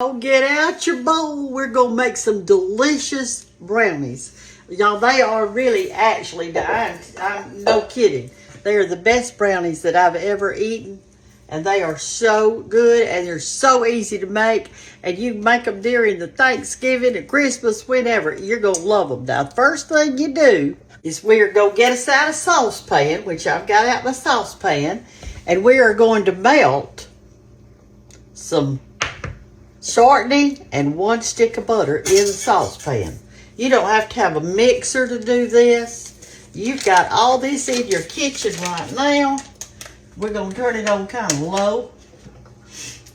Oh, get out your bowl. We're going to make some delicious brownies. Y'all, they are really, actually, I'm no kidding. They are the best brownies that I've ever eaten. And they are so good and they're so easy to make. And you can make them during the Thanksgiving and Christmas, whenever. You're going to love them. Now, the first thing you do is we are going to get us out a saucepan, which I've got out my saucepan. And we are going to melt some shortening and 1 stick of butter in the saucepan. You don't have to have a mixer to do this. You've got all this in your kitchen right now. We're going to turn it on kind of low.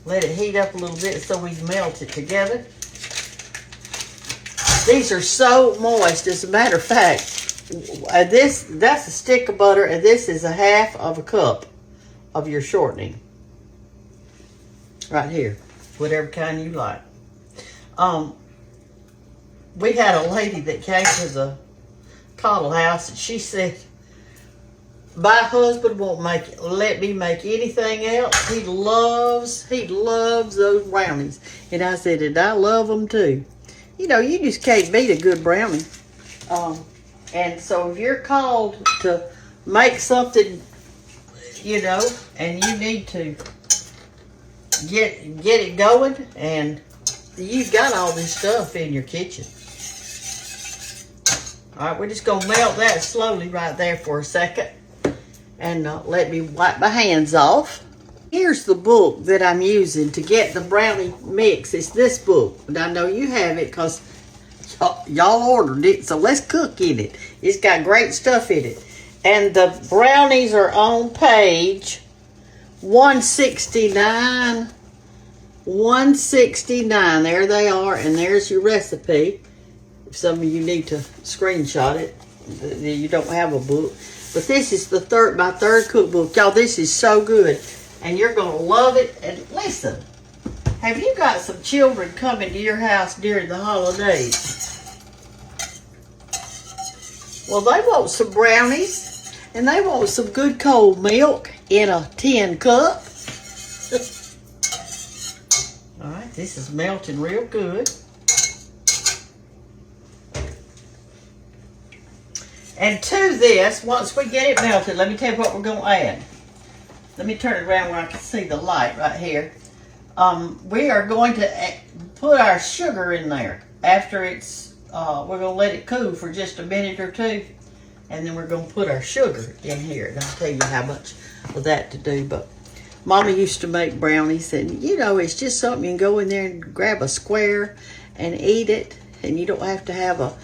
Let it heat up a little bit so we melt it together. These are so moist. As a matter of fact, that's a stick of butter, and this is a half of a cup of your shortening. Right here. Whatever kind you like. We had a lady that came to the Cottle house, and she said, my husband won't let me make anything else. He loves those brownies. And I said, and I love them too. You know, you just can't beat a good brownie. And so if you're called to make something, you know, and you need to get it going, and you've got all this stuff in your kitchen. All right, we're just going to melt that slowly right there for a second. And let me wipe my hands off. Here's the book that I'm using to get the brownie mix. It's this book. And I know you have it because y'all ordered it. So let's cook in it. It's got great stuff in it. And the brownies are on page 169. 169. There they are. And there's your recipe. If some of you need to screenshot it, you don't have a book. But this is my third cookbook. Y'all, this is so good. And you're going to love it. And listen, have you got some children coming to your house during the holidays? Well, they want some brownies. And they want some good cold milk in a tin cup. All right, this is melting real good. And to this, once we get it melted, let me tell you what we're going to add. Let me turn it around where I can see the light right here. We are going to put our sugar in there. After it's, we're going to let it cool for just a minute or two. And then we're going to put our sugar in here. And I'll tell you how much of that to do. But Mama used to make brownies. And, you know, it's just something you can go in there and grab a square and eat it. And you don't have to have a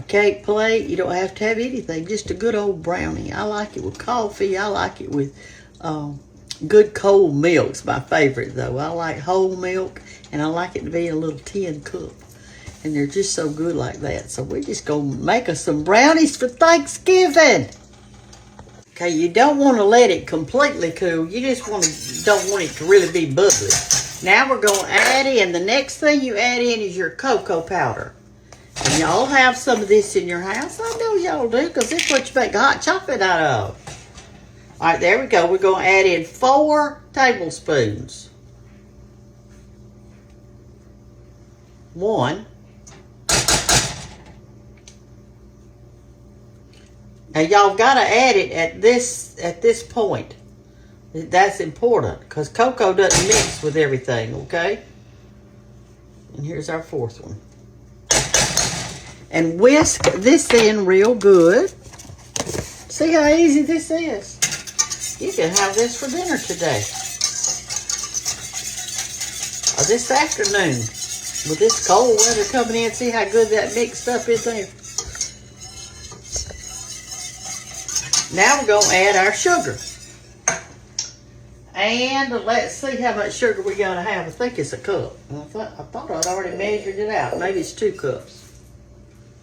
cake plate. You don't have to have anything. Just a good old brownie. I like it with coffee. I like it with good cold milk. It's my favorite, though. I like whole milk, and I like it to be in a little tin cup. And they're just so good like that. So we're just going to make us some brownies for Thanksgiving. Okay, you don't want to let it completely cool. You just don't want it to really be bubbly. Now we're going to add in, the next thing you add in is your cocoa powder. And y'all have some of this in your house. I know y'all do, because it's what you make hot chocolate out of. All right, there we go. We're going to add in 4 tablespoons. 1. Now, y'all got to add it at this point. That's important, because cocoa doesn't mix with everything, okay? And here's our 4th one. And whisk this in real good. See how easy this is? You can have this for dinner today. Or this afternoon. With this cold weather coming in, see how good that mixed up is there? Now we're going to add our sugar. And let's see how much sugar we're going to have. I think it's a cup. I thought I'd already measured it out. Maybe it's 2 cups.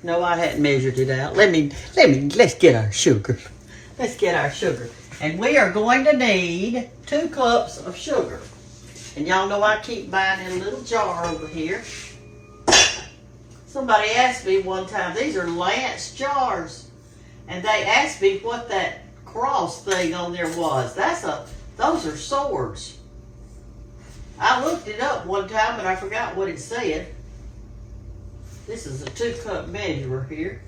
No, I hadn't measured it out. Let's get our sugar. Let's get our sugar. And we are going to need 2 cups of sugar. And y'all know I keep buying in a little jar over here. Somebody asked me one time, these are Lance jars. And they asked me what that cross thing on there was. Those are swords. I looked it up one time and I forgot what it said. This is a 2-cup measure here.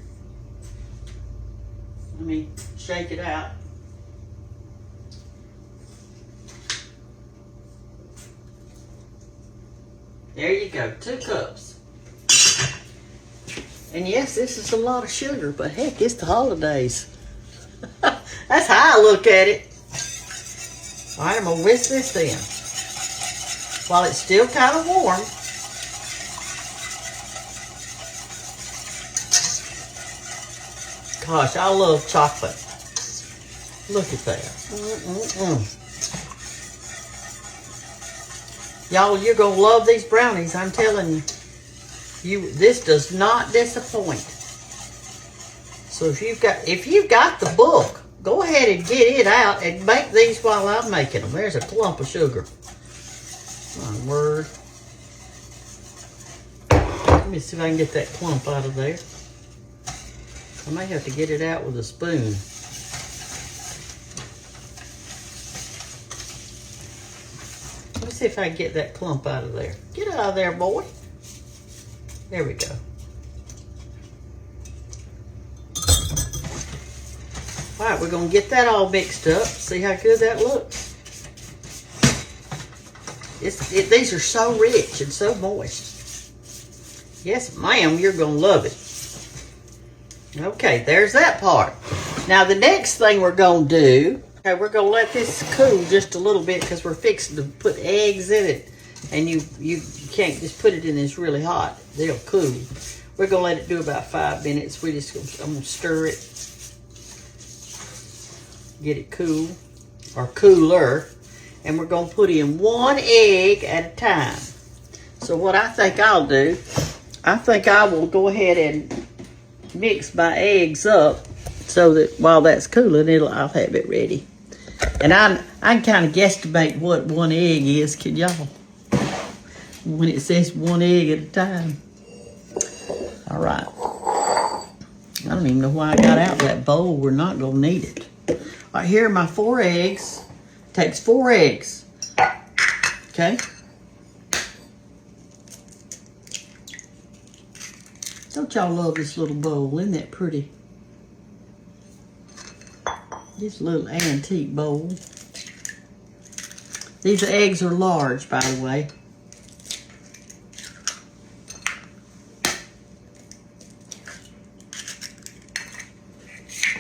Let me shake it out. There you go, 2 cups. And yes, this is a lot of sugar, but heck, it's the holidays. That's how I look at it. All right, I'm gonna whisk this in while it's still kind of warm. Gosh, I love chocolate. Look at that. Y'all, you're gonna love these brownies. I'm telling you, this does not disappoint. So if you've got the book, go ahead and get it out and make these while I'm making them. There's a clump of sugar. My word. Let me see if I can get that clump out of there. I may have to get it out with a spoon. Let me see if I can get that clump out of there. Get out of there, boy. There we go. All right, we're gonna get that all mixed up. See how good that looks. These are so rich and so moist. Yes, ma'am, you're gonna love it. Okay, there's that part. Now the next thing we're gonna do, okay, we're gonna let this cool just a little bit because we're fixing to put eggs in it, and you can't just put it in this really hot. They'll cool. We're gonna let it do about 5 minutes. I'm gonna stir it, get it cool or cooler, and we're gonna put in 1 egg at a time. So what I think I'll do, I think I will go ahead and mix my eggs up so that while that's cooling, I'll have it ready. And I can kind of guesstimate what 1 egg is, can y'all? When it says 1 egg at a time. All right. I don't even know why I got out that bowl. We're not gonna need it. All right, here are my 4 eggs. Takes 4 eggs. Okay. Don't y'all love this little bowl? Isn't that pretty? This little antique bowl. These eggs are large, by the way.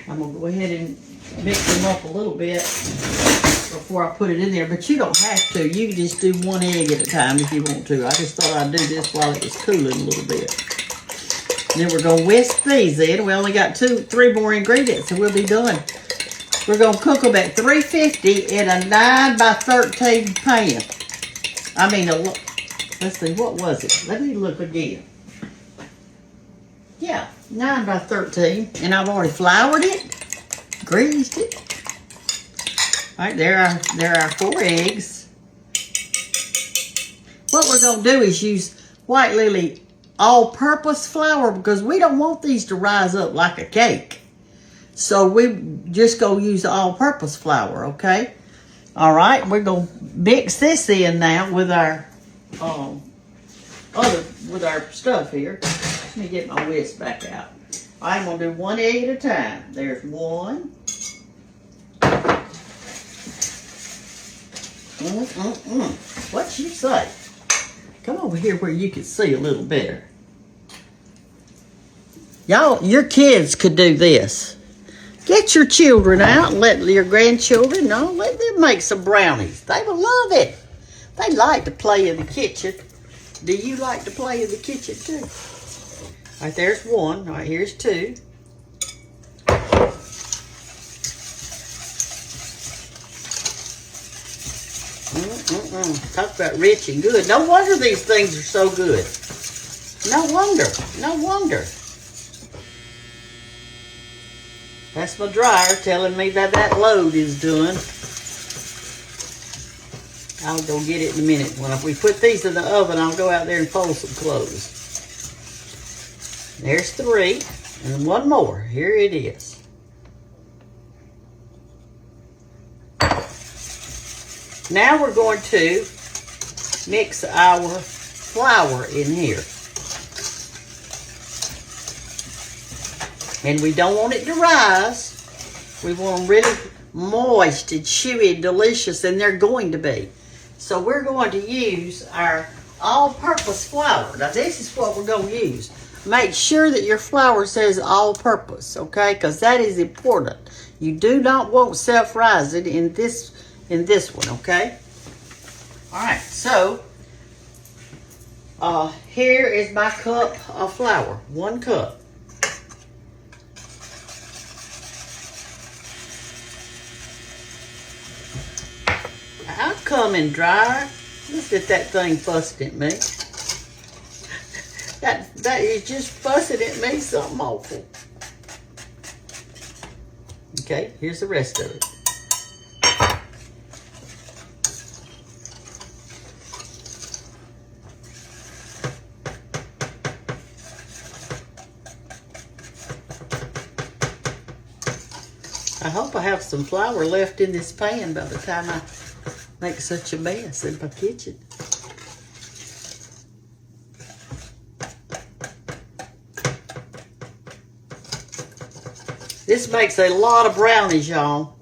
I'm gonna go ahead and mix them up a little bit before I put it in there, but you don't have to. You can just do 1 egg at a time if you want to. I just thought I'd do this while it was cooling a little bit. Then we're gonna whisk these in. We only got 3 more ingredients and we'll be done. We're gonna cook them at 350 in a 9 by 13 pan. I mean, let's see, what was it? Let me look again. Yeah, 9 by 13, and I've already floured it, greased it. All right, there are our 4 eggs. What we're gonna do is use White Lily all-purpose flour because we don't want these to rise up like a cake. So we just go use the all-purpose flour, okay? All right, we're gonna mix this in now with our stuff here. Let me get my whisk back out. I'm gonna do 1 egg at a time. There's 1. What you say? Come over here where you can see a little better. Y'all, your kids could do this. Get your children out and let your grandchildren know. Let them make some brownies. They will love it. They like to play in the kitchen. Do you like to play in the kitchen too? All right, there's 1. All right, here's 2. Talk about rich and good. No wonder these things are so good. No wonder. No wonder. That's my dryer telling me that load is done. I'll go get it in a minute. When we put these in the oven, I'll go out there and fold some clothes. There's 3, and 1 more. Here it is. Now we're going to mix our flour in here. And we don't want it to rise. We want them really moist and chewy and delicious, and they're going to be. So we're going to use our all-purpose flour. Now this is what we're going to use. Make sure that your flour says all-purpose, okay? Because that is important. You do not want self-rising in this one, okay? All right, so here is my cup of flour, 1 cup. I'll come and dry. Look at that thing fussing at me. That is just fussing at me something awful. Okay, here's the rest of it. I hope I have some flour left in this pan by the time I make such a mess in my kitchen. This makes a lot of brownies, y'all.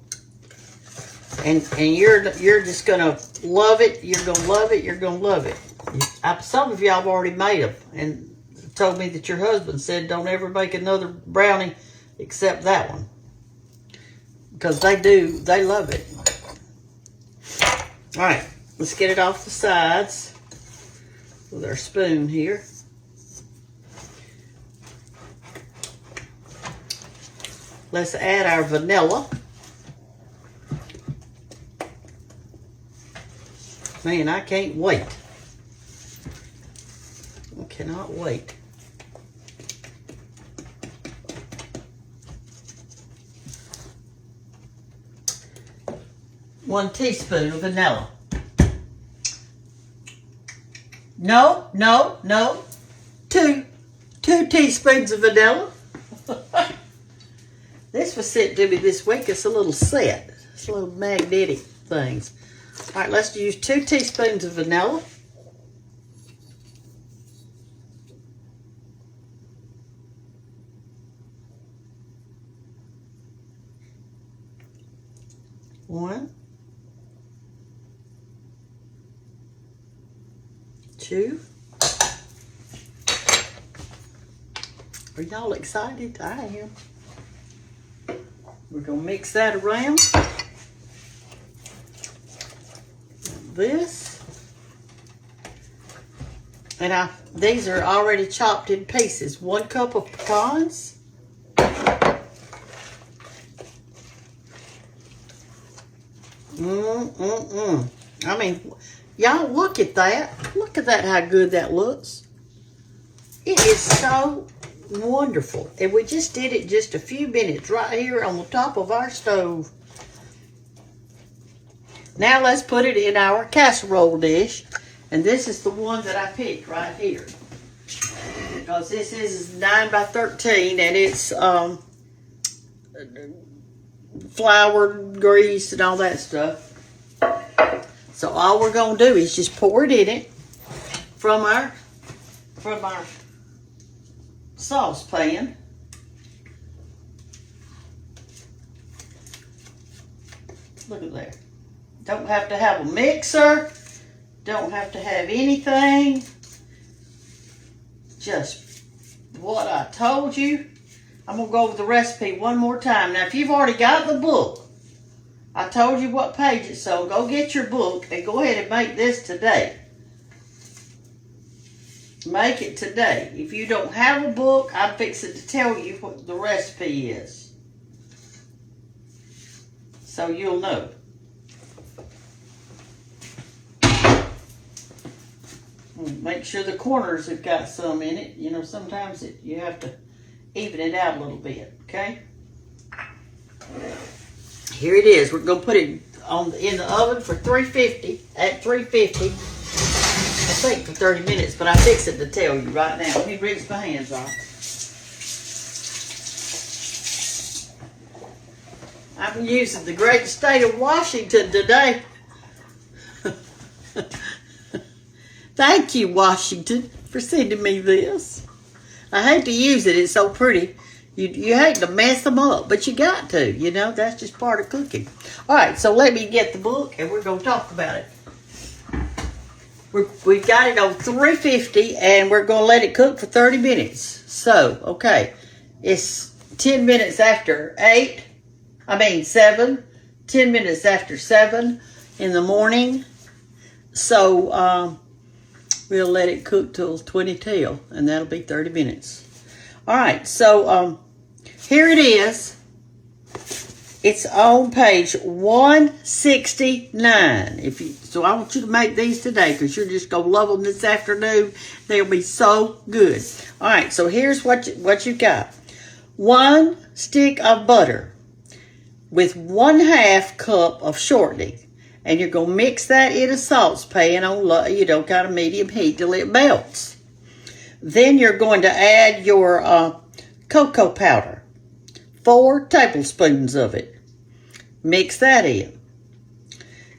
And you're just gonna love it. You're gonna love it. You're gonna love it. Some of y'all have already made them and told me that your husband said don't ever make another brownie except that one. Because they love it. All right, let's get it off the sides with our spoon here. Let's add our vanilla. Man, I can't wait. I cannot wait. One teaspoon of vanilla. No. 2 teaspoons of vanilla. This was sent to me this week. It's a little set. It's a little magnetic things. All right, let's use 2 teaspoons of vanilla. One. 2. Are y'all excited? I am. We're going to mix that around. This. And these are already chopped in pieces. 1 cup of pecans. I mean, y'all look at that. Look at that, how good that looks. It is so wonderful. And we just did it just a few minutes right here on the top of our stove. Now let's put it in our casserole dish. And this is the one that I picked right here. Because this is 9 by 13 and it's flour, grease, and all that stuff. So all we're going to do is just pour it in it from our saucepan. Look at there. Don't have to have a mixer. Don't have to have anything. Just what I told you. I'm going to go over the recipe one more time. Now, if you've already got the book, I told you what page it's on. Go get your book and go ahead and make this today. Make it today. If you don't have a book, I'm fixing to tell you what the recipe is. So you'll know. Make sure the corners have got some in it. You know, sometimes you have to even it out a little bit, okay? Here it is. We're going to put it in the oven for 350, at 350, I think for 30 minutes, but I fix it to tell you right now. Let me rinse my hands off. I'm using the great state of Washington today. Thank you, Washington, for sending me this. I hate to use it. It's so pretty. You hate to mess them up, but you got to. You know, that's just part of cooking. All right, so let me get the book, and we're going to talk about it. We've got it on 350, and we're going to let it cook for 30 minutes. So, okay, it's 10 minutes after 7, 10 minutes after 7 in the morning. So, we'll let it cook till 20 till, and that'll be 30 minutes. All right, so here it is. It's on page 169. So I want you to make these today because you're just going to love them this afternoon. They'll be so good. All right, so here's what you got. 1 stick of butter with 1/2 cup of shortening. And you're going to mix that in a saucepan on, kind of medium heat till it melts. Then you're going to add your cocoa powder. 4 tablespoons of it. Mix that in.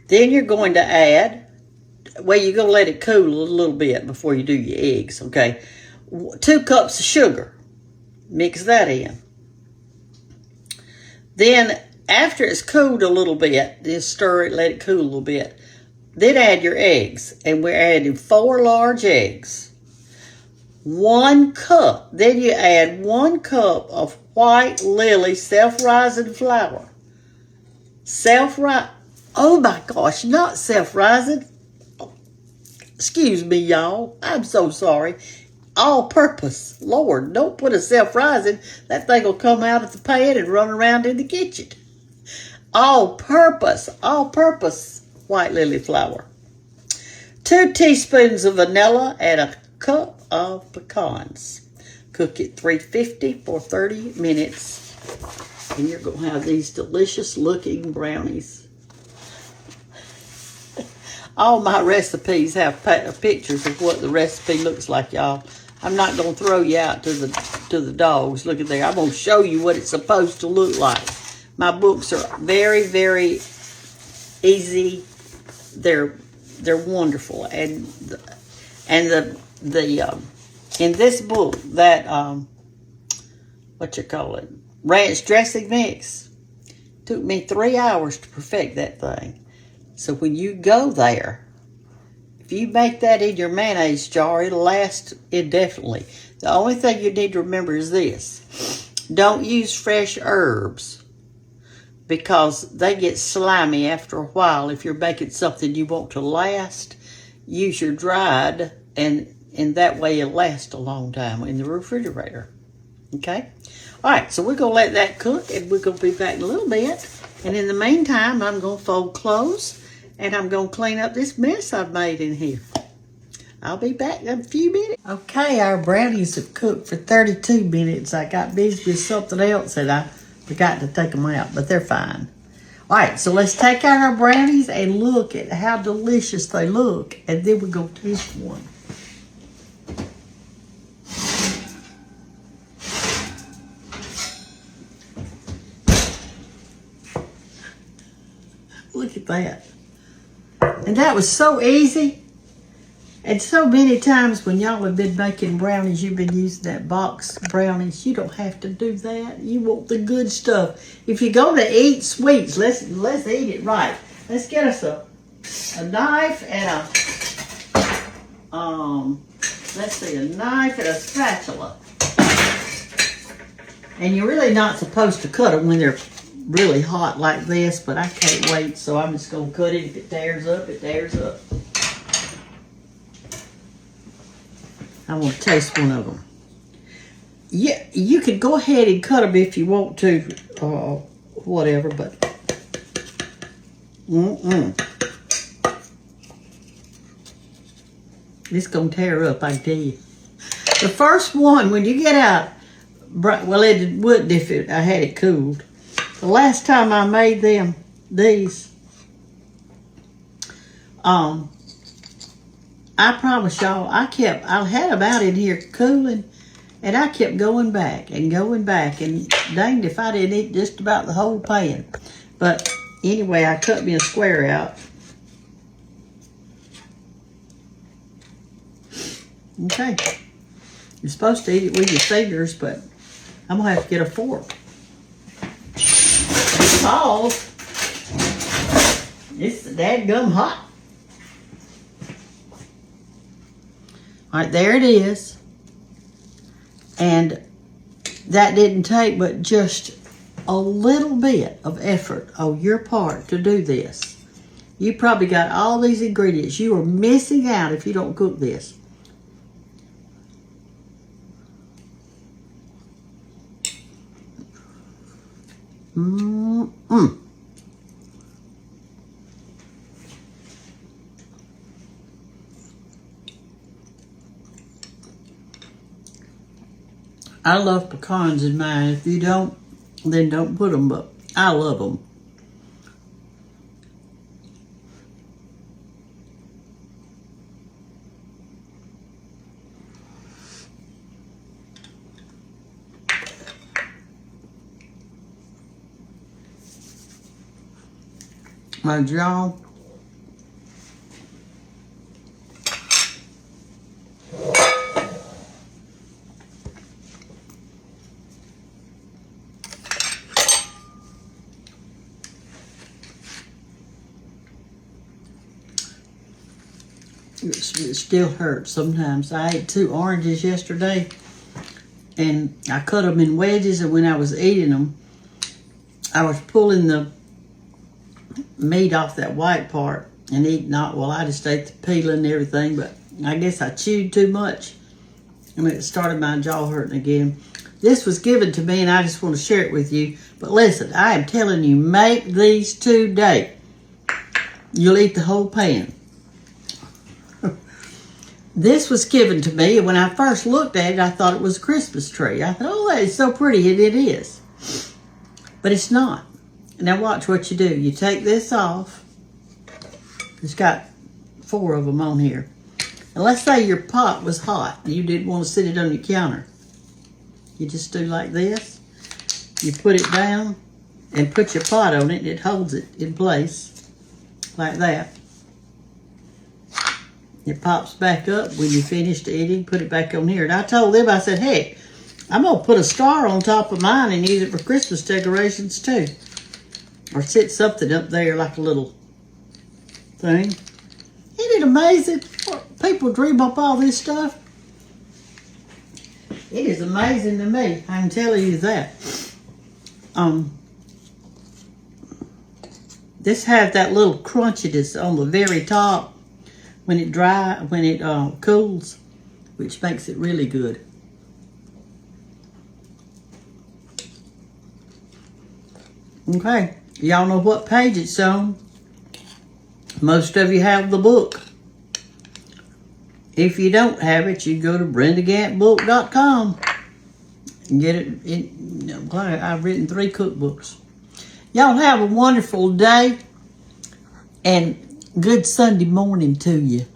Then you're going to add, you're going to let it cool a little bit before you do your eggs, okay? 2 cups of sugar. Mix that in. Then, after it's cooled a little bit, just stir it, let it cool a little bit. Then add your eggs. And we're adding 4 large eggs. 1 cup. Then you add 1 cup of white lily self-rising flour. Oh my gosh, not self-rising. Excuse me, y'all. I'm so sorry. All-purpose. Lord, don't put a self-rising. That thing will come out of the pan and run around in the kitchen. All-purpose white lily flour. 2 teaspoons of vanilla and a cup of pecans. Cook it 350 for 30 minutes. And you're going to have these delicious looking brownies. All my recipes have pictures of what the recipe looks like, y'all. I'm not going to throw you out to the dogs. Look at there. I'm going to show you what it's supposed to look like. My books are very, very easy. They're wonderful, and the in this book that ranch dressing mix took me 3 hours to perfect that thing. So when you go there, if you make that in your mayonnaise jar, it'll last indefinitely. The only thing you need to remember is this: don't use fresh herbs, because they get slimy after a while. If you're making something you want to last, use your dried, and that way it'll last a long time in the refrigerator. Okay? All right, so we're going to let that cook, and we're going to be back in a little bit. And in the meantime, I'm going to fold clothes, and I'm going to clean up this mess I've made in here. I'll be back in a few minutes. Okay, our brownies have cooked for 32 minutes. I got busy with something else, and I forgot to take them out, but they're fine. All right, so let's take out our brownies and look at how delicious they look, and then we're going to taste one. Look at that. And that was so easy. And so many times when y'all have been making brownies, you've been using that box brownies. You don't have to do that. You want the good stuff. If you're going to eat sweets, let's eat it right. Let's get us a knife and a knife and a spatula. And you're really not supposed to cut them when they're really hot like this, but I can't wait, so I'm just going to cut it. If it tears up, it tears up. I want to taste one of them. Yeah, you could go ahead and cut them if you want to, whatever, but it's going to tear up, I tell you. The first one, when you get out, well, it wouldn't if I had it cooled. The last time I made these, I promise y'all, I had them out in here cooling, and I kept going back, and danged if I didn't eat just about the whole pan. But anyway, I cut me a square out. Okay. You're supposed to eat it with your fingers, but I'm going to have to get a fork. Because it's dadgum hot. All right, there it is. And that didn't take but just a little bit of effort on your part to do this. You probably got all these ingredients. You are missing out if you don't cook this. I love pecans in mine. If you don't, then don't put them, but I love them. My jaw. It still hurts sometimes. I ate 2 oranges yesterday, and I cut them in wedges, and when I was eating them, I was pulling the meat off that white part and eating not. Well, I just ate the peeling and everything, but I guess I chewed too much, and it started my jaw hurting again. This was given to me, and I just want to share it with you. But listen, I am telling you, make these today. You'll eat the whole pan. This was given to me, and when I first looked at it, I thought it was a Christmas tree. I thought, oh, that is so pretty, and it is. But it's not. Now watch what you do. You take this off. It's got 4 of them on here. And let's say your pot was hot. You didn't want to sit it on your counter. You just do like this. You put it down and put your pot on it, and it holds it in place like that. It pops back up when you finished eating. Put it back on here. And I told them, I said, hey, I'm going to put a star on top of mine and use it for Christmas decorations too. Or sit something up there like a little thing. Isn't it amazing? People dream up all this stuff. It is amazing to me. I can tell you that. This has that little crunchiness on the very top when it cools, which makes it really good. Okay, y'all know what page it's on. Most of you have the book. If you don't have it, you go to BrendaGanttBook.com and get it. I've written 3 cookbooks. Y'all have a wonderful day and good Sunday morning to you.